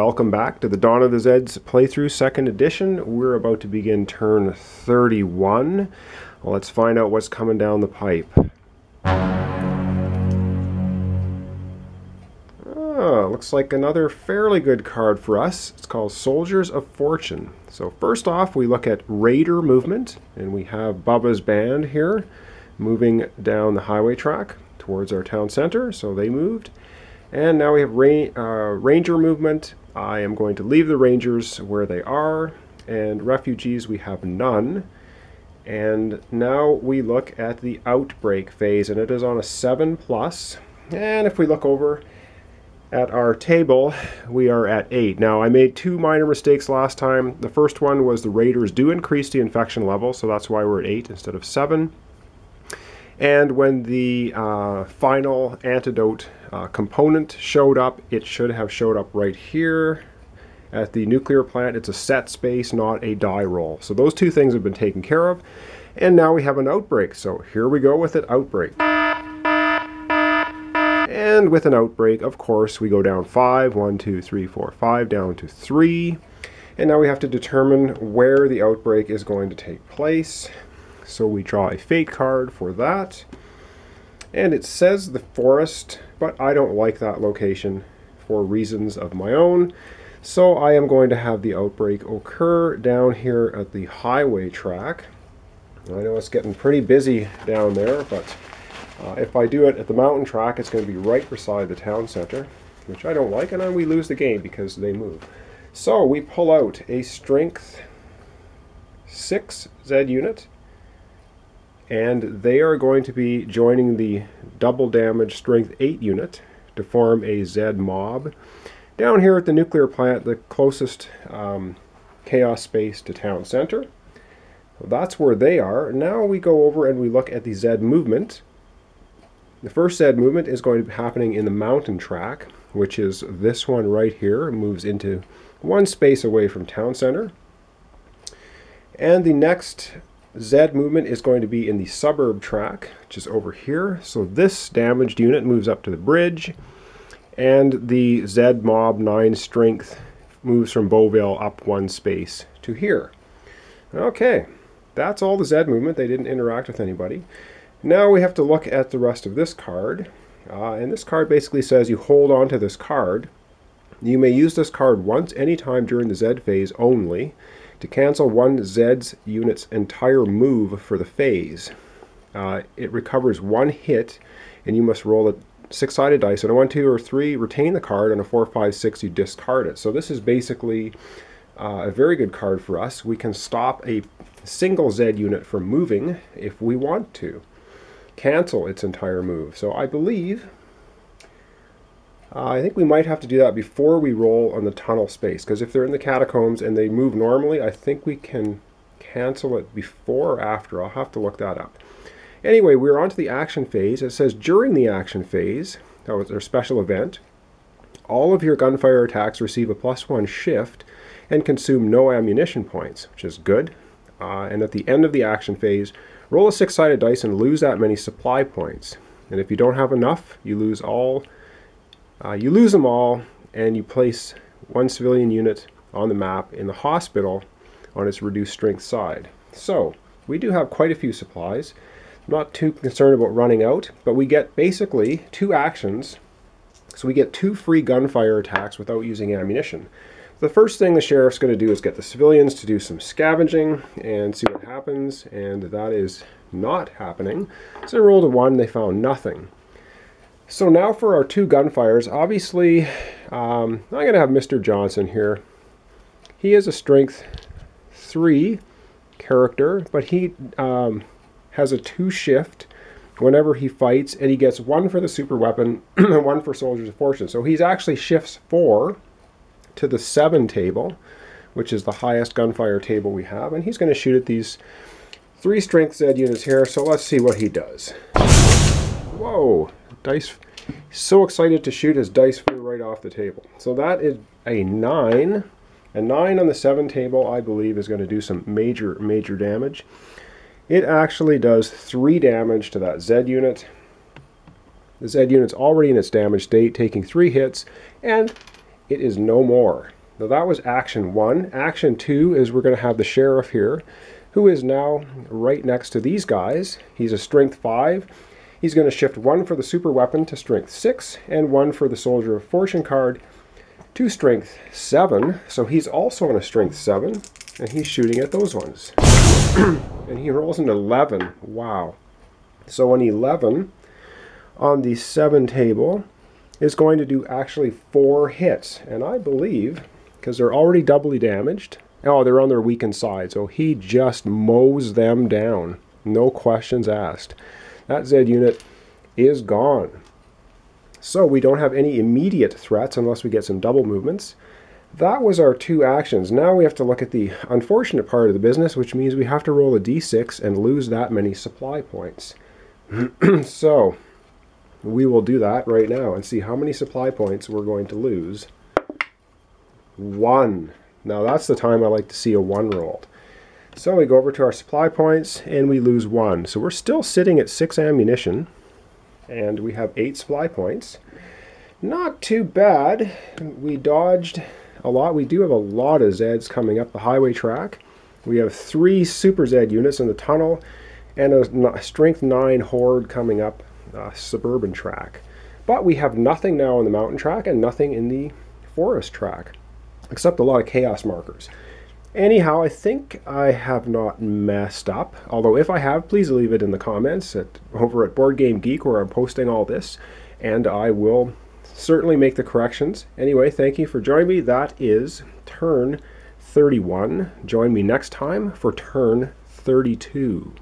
Welcome back to the Dawn of the Zeds playthrough, second edition. We're about to begin turn 31. Well, let's find out what's coming down the pipe. Looks like another fairly good card for us. It's called Soldiers of Fortune. So first off, we look at Raider movement, and we have Bubba's band here moving down the highway track towards our town center, so they moved. And now we have Ranger movement. I am going to leave the Rangers where they are, and refugees we have none. And now we look at the outbreak phase, and it is on a 7+. And if we look over at our table, we are at 8. Now I made two minor mistakes last time. The first one was the Raiders do increase the infection level, so that's why we're at 8 instead of 7. And when the final antidote component showed up, it should have showed up right here at the nuclear plant. It's a set space, not a die roll. So those two things have been taken care of. And now we have an outbreak. So here we go with it, outbreak. And with an outbreak, of course, we go down 5. 1, 2, 3, 4, 5, down to 3. And now we have to determine where the outbreak is going to take place. So we draw a fate card for that. And it says the forest, but I don't like that location for reasons of my own. So I am going to have the outbreak occur down here at the highway track. I know it's getting pretty busy down there, but if I do it at the mountain track, it's going to be right beside the town center, which I don't like, and then we lose the game because they move. So we pull out a strength 6 Z unit, and they are going to be joining the double damage strength 8 unit to form a Z mob down here at the nuclear plant, the closest chaos space to town center. So that's where they are. Now we go over and we look at the Z movement. The first Z movement is going to be happening in the mountain track, which is this one right here. It moves into one space away from town center. And the next Z movement is going to be in the suburb track, which is over here. So this damaged unit moves up to the bridge, and the Z mob 9 strength moves from Beauville up one space to here. Okay, that's all the Z movement. They didn't interact with anybody. Now we have to look at the rest of this card. And this card basically says you hold on to this card. You may use this card once anytime during the Z phase only to cancel one Zed's unit's entire move for the phase. It recovers one hit, and you must roll a 6-sided dice. On a 1, 2, or 3, retain the card. On a 4, 5, 6, you discard it. So this is basically a very good card for us. We can stop a single Z unit from moving if we want to. Cancel its entire move. So I believe, I think we might have to do that before we roll on the tunnel space, because if they're in the catacombs and they move normally, I think we can cancel it before or after. I'll have to look that up. Anyway, we're on to the action phase. It says during the action phase, that was their special event, all of your gunfire attacks receive a +1 shift and consume no ammunition points, which is good. And at the end of the action phase, roll a 6-sided dice and lose that many supply points. And if you don't have enough, you lose all. You lose them all, and you place one civilian unit on the map in the hospital on its reduced strength side. So we do have quite a few supplies. I'm not too concerned about running out, but we get basically 2 actions. So we get 2 free gunfire attacks without using ammunition. The first thing the sheriff's going to do is get the civilians to do some scavenging and see what happens, and that is not happening. So they rolled a 1, they found nothing. So now for our 2 gunfires, obviously I'm going to have Mr. Johnson here. He is a strength 3 character, but he has a 2 shift whenever he fights, and he gets 1 for the super weapon and 1 for Soldiers of Fortune. So he's actually shifts 4 to the 7 table, which is the highest gunfire table we have, and he's going to shoot at these 3 strength Z units here. So let's see what he does. Whoa, dice. He's so excited to shoot, his dice flew right off the table. So that is a 9. A 9 on the 7 table, I believe, is going to do some major damage. It actually does 3 damage to that Z unit. The Z unit's already in its damage state, taking 3 hits, and it is no more. Now that was action 1. Action 2 is we're going to have the sheriff here, who is now right next to these guys. He's a strength 5. He's going to shift 1 for the super weapon to strength 6, and 1 for the soldier of fortune card to strength 7. So he's also on a strength 7, and he's shooting at those ones. And he rolls an 11. Wow. So an 11 on the 7 table is going to do actually 4 hits. And I believe, because they're already doubly damaged, oh, they're on their weakened side, so he just mows them down. No questions asked. That Zed unit is gone. So we don't have any immediate threats unless we get some double movements. That was our 2 actions. Now we have to look at the unfortunate part of the business, which means we have to roll a d6 and lose that many supply points. So we will do that right now and see how many supply points we're going to lose. 1. Now that's the time I like to see a 1 rolled. So we go over to our supply points and we lose 1. So we're still sitting at 6 ammunition and we have 8 supply points. Not too bad. We dodged a lot. We do have a lot of Zeds coming up the highway track. We have 3 super Zed units in the tunnel and a strength 9 horde coming up suburban track. But we have nothing now on the mountain track and nothing in the forest track, except a lot of chaos markers. Anyhow, I think I have not messed up. Although if I have, please leave it in the comments over at Board Game Geek, where I'm posting all this, and I will certainly make the corrections. Anyway, thank you for joining me. That is turn 31. Join me next time for turn 32.